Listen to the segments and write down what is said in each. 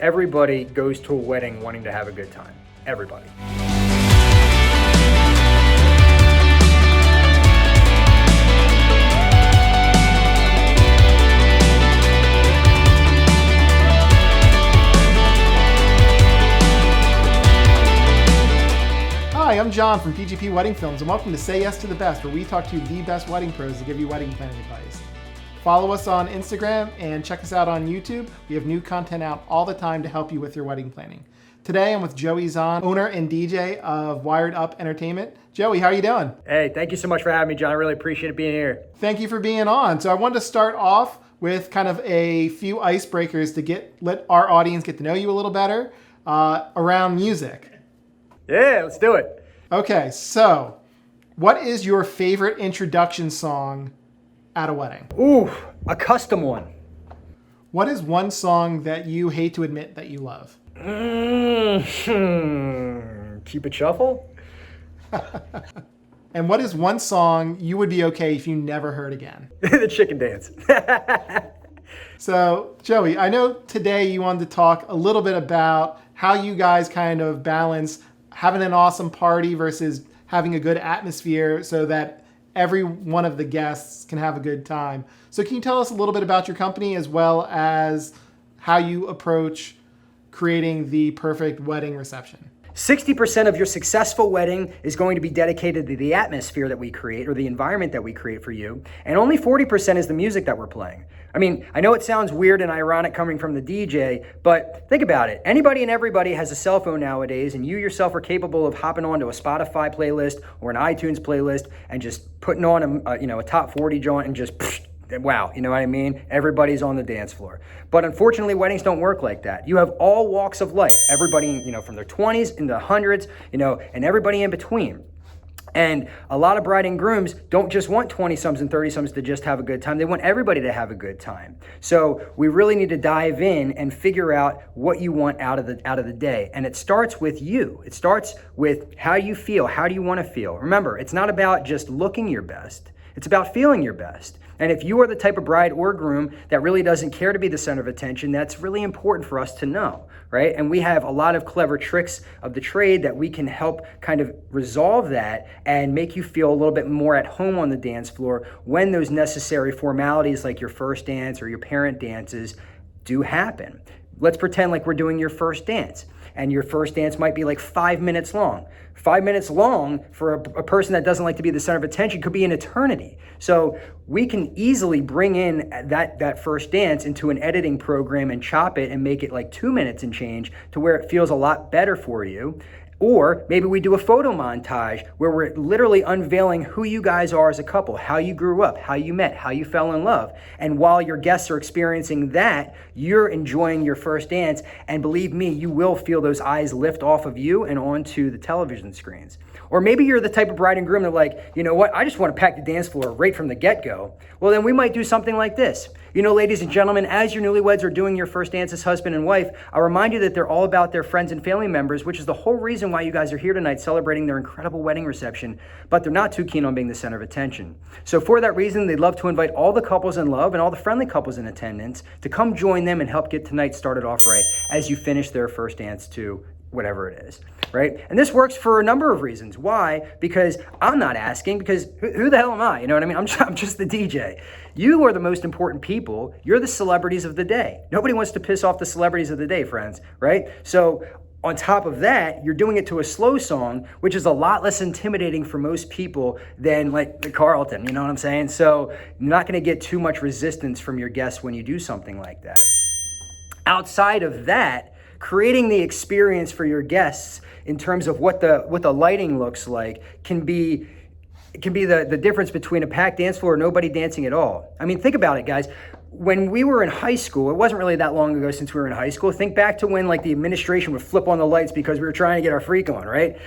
Everybody goes to a wedding wanting to have a good time. Everybody. Hi, I'm John from PGP Wedding Films, and welcome to Say Yes to the Best, where we talk to the best wedding pros to give you wedding planning advice. Follow us on Instagram and check us out on YouTube. We have new content out all the time to help you with your wedding planning. Today, I'm with Joey Zahn, owner and DJ of Wired Up Entertainment. Joey, how are you doing? Hey, thank you so much for having me, John. I really appreciate it being here. Thank you for being on. So I wanted to start off with kind of a few icebreakers to let our audience get to know you a little better around music. Yeah, let's do it. Okay, so what is your favorite introduction song at a wedding? Ooh, a custom one. What is one song that you hate to admit that you love? Keep it shuffle. And what is one song you would be okay if you never heard again? The chicken dance. So, Joey, I know today you wanted to talk a little bit about how you guys kind of balance having an awesome party versus having a good atmosphere so that every one of the guests can have a good time. So can you tell us a little bit about your company as well as how you approach creating the perfect wedding reception? 60% of your successful wedding is going to be dedicated to the atmosphere that we create or the environment that we create for you. And only 40% is the music that we're playing. I mean, I know it sounds weird and ironic coming from the DJ, but think about it. Anybody and everybody has a cell phone nowadays, and you yourself are capable of hopping onto a Spotify playlist or an iTunes playlist and just putting on a top 40 joint and just wow, you know what I mean? Everybody's on the dance floor. But unfortunately, weddings don't work like that. You have all walks of life. Everybody, from their 20s into hundreds, and everybody in between. And a lot of bride and grooms don't just want 20-somethings and 30-somethings to just have a good time. They want everybody to have a good time. So we really need to dive in and figure out what you want out of the day. And it starts with you. It starts with how you feel. How do you want to feel? Remember, it's not about just looking your best. It's about feeling your best. And if you are the type of bride or groom that really doesn't care to be the center of attention, that's really important for us to know, right? And we have a lot of clever tricks of the trade that we can help kind of resolve that and make you feel a little bit more at home on the dance floor when those necessary formalities like your first dance or your parent dances do happen. Let's pretend like we're doing your first dance. And your first dance might be like 5 minutes long. 5 minutes long for a person that doesn't like to be the center of attention could be an eternity. So we can easily bring in that first dance into an editing program and chop it and make it like 2 minutes and change to where it feels a lot better for you. Or maybe we do a photo montage where we're literally unveiling who you guys are as a couple, how you grew up, how you met, how you fell in love. And while your guests are experiencing that, you're enjoying your first dance. And believe me, you will feel those eyes lift off of you and onto the television screens. Or maybe you're the type of bride and groom that like, you know what, I just want to pack the dance floor right from the get-go. Well, then we might do something like this. Ladies and gentlemen, as your newlyweds are doing your first dance as husband and wife, I'll remind you that they're all about their friends and family members, which is the whole reason why you guys are here tonight celebrating their incredible wedding reception, but they're not too keen on being the center of attention. So for that reason, they'd love to invite all the couples in love and all the friendly couples in attendance to come join them and help get tonight started off right as you finish their first dance to whatever it is, right? And this works for a number of reasons. Why? Because I'm not asking, because who the hell am I? You know what I mean? I'm just the DJ. You are the most important people. You're the celebrities of the day. Nobody wants to piss off the celebrities of the day, friends, right? So on top of that, you're doing it to a slow song, which is a lot less intimidating for most people than like the Carlton, you know what I'm saying? So you're not gonna get too much resistance from your guests when you do something like that. Outside of that, creating the experience for your guests in terms of what the lighting looks like can be the difference between a packed dance floor or nobody dancing at all. I mean, think about it, guys. When we were in high school, it wasn't really that long ago since we were in high school. Think back to when like the administration would flip on the lights because we were trying to get our freak on, right?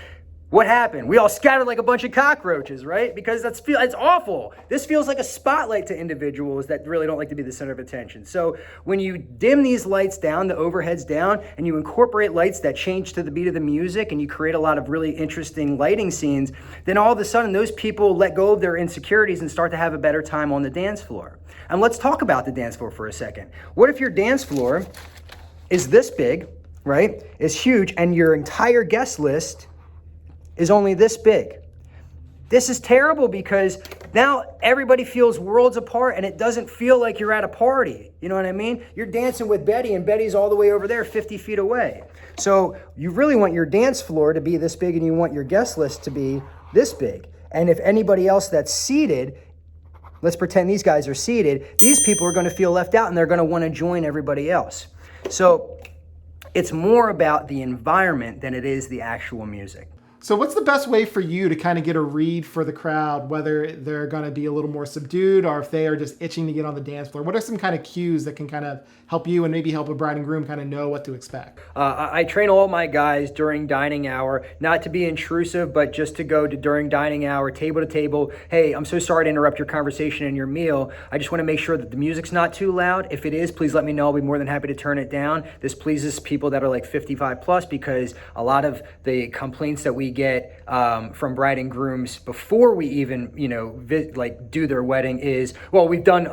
What happened? We all scattered like a bunch of cockroaches, right? Because it's awful. This feels like a spotlight to individuals that really don't like to be the center of attention. So when you dim these lights down, the overheads down, and you incorporate lights that change to the beat of the music, and you create a lot of really interesting lighting scenes, then all of a sudden those people let go of their insecurities and start to have a better time on the dance floor. And let's talk about the dance floor for a second. What if your dance floor is this big, right? Is huge, and your entire guest list is only this big. This is terrible because now everybody feels worlds apart and it doesn't feel like you're at a party. You know what I mean? You're dancing with Betty and Betty's all the way over there 50 feet away. So you really want your dance floor to be this big and you want your guest list to be this big. And if anybody else that's seated, let's pretend these guys are seated, these people are going to feel left out and they're going to want to join everybody else. So it's more about the environment than it is the actual music. So what's the best way for you to kind of get a read for the crowd, whether they're going to be a little more subdued or if they are just itching to get on the dance floor? What are some kind of cues that can kind of help you and maybe help a bride and groom kind of know what to expect? I train all my guys during dining hour, not to be intrusive, but just to go to during dining hour, table to table. Hey, I'm so sorry to interrupt your conversation and your meal. I just want to make sure that the music's not too loud. If it is, please let me know. I'll be more than happy to turn it down. This pleases people that are like 55 plus because a lot of the complaints that we get from bride and grooms before we even, do their wedding is, well, we've done,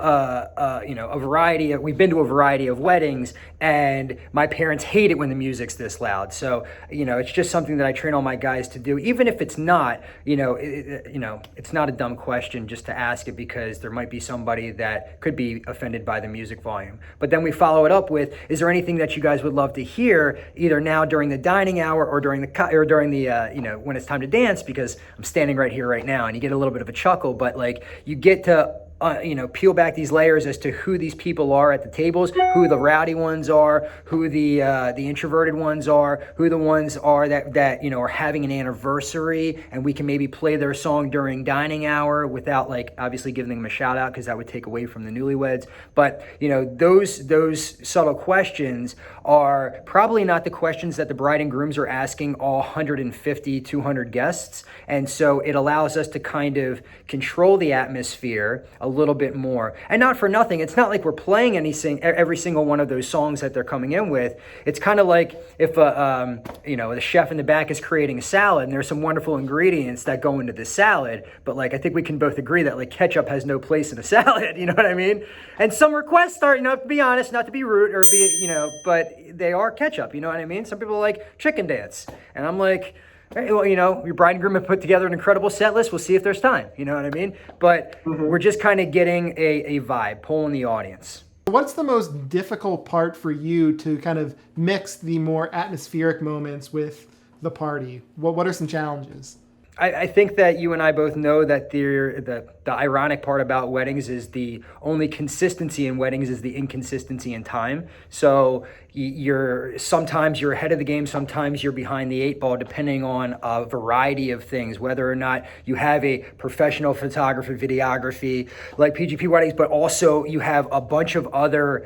we've been to a variety of weddings and my parents hate it when the music's this loud. So, it's just something that I train all my guys to do, even if it's not, it's not a dumb question just to ask it because there might be somebody that could be offended by the music volume. But then we follow it up with, is there anything that you guys would love to hear either now during the dining hour or during the, when it's time to dance, because I'm standing right here right now and you get a little bit of a chuckle, but like you get to peel back these layers as to who these people are at the tables, who the rowdy ones are, who the introverted ones are, who the ones are that are having an anniversary, and we can maybe play their song during dining hour without obviously giving them a shout out because that would take away from the newlyweds. But those subtle questions are probably not the questions that the bride and grooms are asking all 150, 200 guests, and so it allows us to kind of control the atmosphere a little bit more. And not for nothing, it's not like we're playing every single one of those songs that they're coming in with. It's kind of like if the chef in the back is creating a salad and there's some wonderful ingredients that go into the salad, but I think we can both agree that ketchup has no place in a salad, you know what I mean? And some requests are, to be honest, not to be rude or but they are ketchup, you know what I mean? Some people like chicken dance. And I'm like, hey, well, your bride and groom have put together an incredible set list. We'll see if there's time. You know what I mean? But we're just kind of getting a vibe, pulling the audience. What's the most difficult part for you to kind of mix the more atmospheric moments with the party? What are some challenges? I think that you and I both know that the ironic part about weddings is the only consistency in weddings is the inconsistency in time. So sometimes you're ahead of the game, sometimes you're behind the eight ball, depending on a variety of things, whether or not you have a professional photography, videography like PGP weddings, but also you have a bunch of other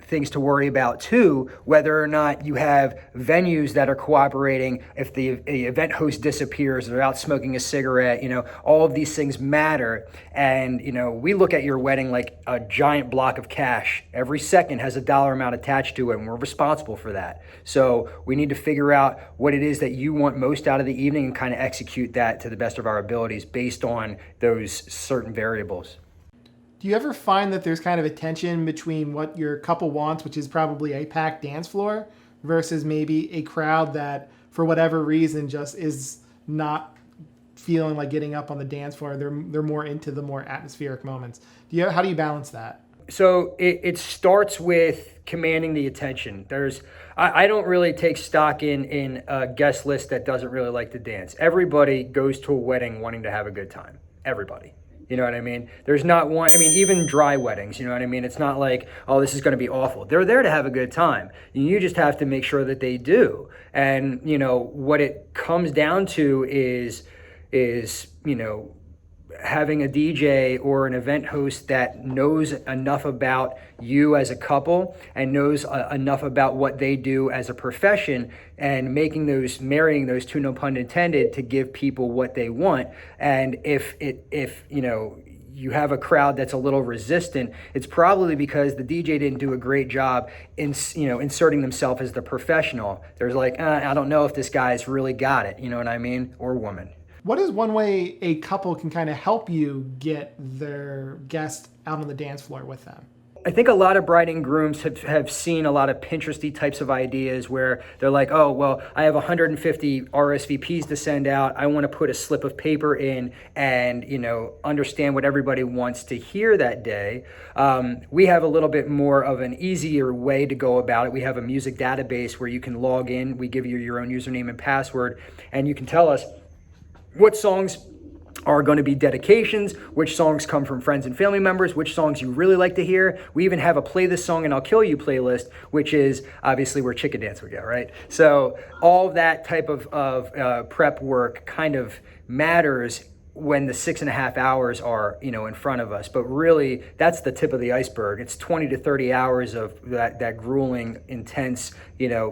things to worry about too, whether or not you have venues that are cooperating. If the event host disappears, they're out smoking a cigarette, all of these things matter. And, we look at your wedding like a giant block of cash. Every second has a dollar amount attached to it, and we're responsible for that. So we need to figure out what it is that you want most out of the evening and kind of execute that to the best of our abilities based on those certain variables. Do you ever find that there's kind of a tension between what your couple wants, which is probably a packed dance floor, versus maybe a crowd that, for whatever reason, just is not feeling like getting up on the dance floor? They're more into the more atmospheric moments. How do you balance that? So it starts with commanding the attention. I don't really take stock in a guest list that doesn't really like to dance. Everybody goes to a wedding wanting to have a good time. Everybody. You know what I mean? There's not one, even dry weddings, you know what I mean? It's not like, oh, this is going to be awful. They're there to have a good time. You just have to make sure that they do. And, what it comes down to is having a DJ or an event host that knows enough about you as a couple and knows enough about what they do as a profession and marrying those two, no pun intended, to give people what they want. And if you have a crowd that's a little resistant, it's probably because the DJ didn't do a great job inserting themselves as the professional. There's I don't know if this guy's really got it, you know what I mean? Or woman. What is one way a couple can kind of help you get their guest out on the dance floor with them? I think a lot of bride and grooms have seen a lot of Pinteresty types of ideas where they're like, oh, well, I have 150 RSVPs to send out. I want to put a slip of paper in and, understand what everybody wants to hear that day. We have a little bit more of an easier way to go about it. We have a music database where you can log in. We give you your own username and password, and you can tell us what songs are going to be dedications, which songs come from friends and family members, which songs you really like to hear. We even have a Play This Song and I'll Kill You playlist, which is obviously where Chicken Dance would go, right? So all that type of prep work kind of matters when the 6.5 hours are, in front of us. But really, that's the tip of the iceberg. It's 20 to 30 hours of that grueling, intense,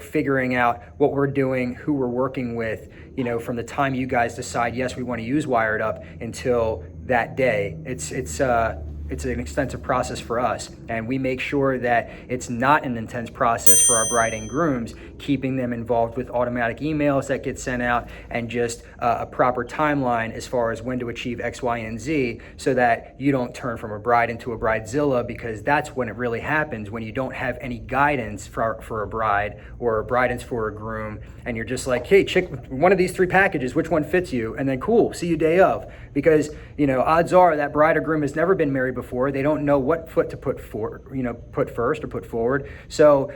figuring out what we're doing, who we're working with, from the time you guys decide, yes, we want to use Wired Up until that day. It's an extensive process for us, and we make sure that it's not an intense process for our bride and grooms, keeping them involved with automatic emails that get sent out and just a proper timeline as far as when to achieve X, Y, and Z, so that you don't turn from a bride into a bridezilla, because that's when it really happens, when you don't have any guidance for a bride or guidance for a groom, and you're just like, hey, check one of these 3 packages, which one fits you, and then cool, see you day of. Because, odds are that bride or groom has never been married before. They don't know what foot to put first or put forward. So,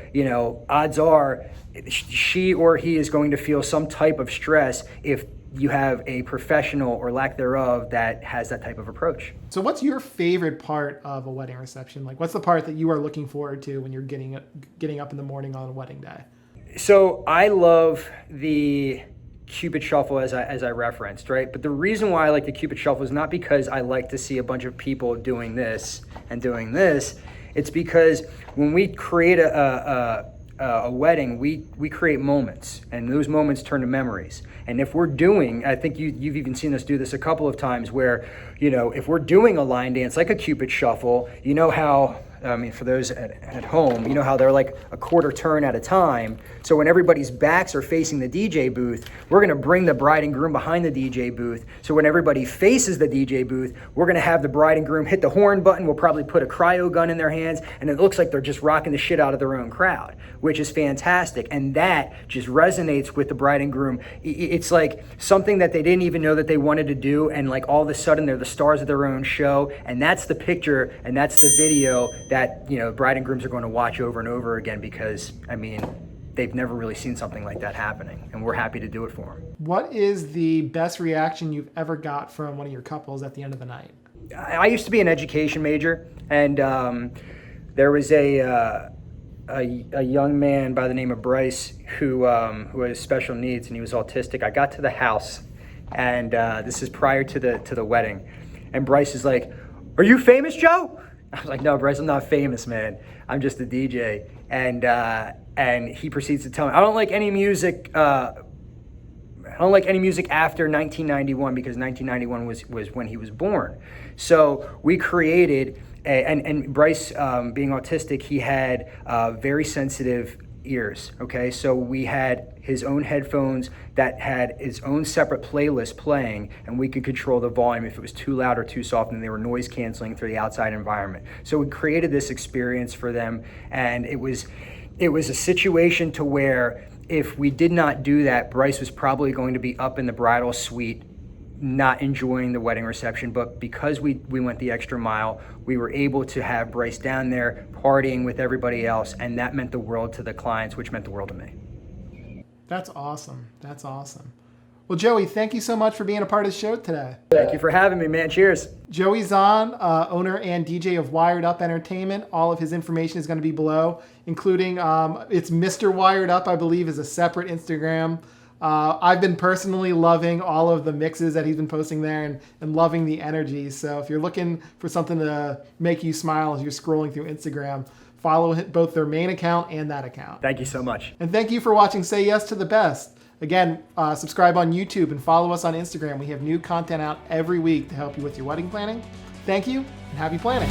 odds are she or he is going to feel some type of stress if you have a professional or lack thereof that has that type of approach. So what's your favorite part of a wedding reception? Like, what's the part that you are looking forward to when you're getting up in the morning on wedding day? So I love the Cupid Shuffle as I referenced, right? But the reason why I like the Cupid Shuffle is not because I like to see a bunch of people doing this and doing this. It's because when we create a wedding, we create moments, and those moments turn to memories. And if we're doing, I think you've even seen us do this a couple of times where, if we're doing a line dance like a Cupid Shuffle, how, for those at home, how they're like a quarter turn at a time. So when everybody's backs are facing the DJ booth, we're going to bring the bride and groom behind the DJ booth. So when everybody faces the DJ booth, we're going to have the bride and groom hit the horn button. We'll probably put a cryo gun in their hands, and it looks like they're just rocking the shit out of their own crowd, which is fantastic. And that just resonates with the bride and groom. It's like something that they didn't even know that they wanted to do, and like all of a sudden they're the stars of their own show. And that's the picture, and that's the video that bride and grooms are going to watch over and over again, because they've never really seen something like that happening, and we're happy to do it for them. What is the best reaction you've ever got from one of your couples at the end of the night? I used to be an education major, and there was a young man by the name of Bryce who has special needs, and he was autistic. I got to the house, and this is prior to the wedding, and Bryce is like, "Are you famous, Joe?" I was like, "No, Bryce, I'm not famous, man. I'm just a DJ." And he proceeds to tell me, I don't like any music after 1991, because 1991 was when he was born. So we created, and Bryce, being autistic, he had very sensitive ears, okay? So we had his own headphones that had his own separate playlist playing, and we could control the volume if it was too loud or too soft, and they were noise canceling through the outside environment. So we created this experience for them, and it was a situation to where if we did not do that, Bryce was probably going to be up in the bridal suite not enjoying the wedding reception. But because we went the extra mile, we were able to have Bryce down there partying with everybody else, and that meant the world to the clients, which meant the world to me. That's awesome. That's awesome. Well, Joey, thank you so much for being a part of the show today. Thank you for having me, man. Cheers. Joey Zahn, owner and DJ of Wired Up Entertainment. All of his information is going to be below, including it's Mr. Wired Up, I believe, is a separate Instagram. I've been personally loving all of the mixes that he's been posting there and loving the energy. So if you're looking for something to make you smile as you're scrolling through Instagram, follow both their main account and that account. Thank you so much. And thank you for watching Say Yes to the Best. Again, subscribe on YouTube and follow us on Instagram. We have new content out every week to help you with your wedding planning. Thank you, and happy planning.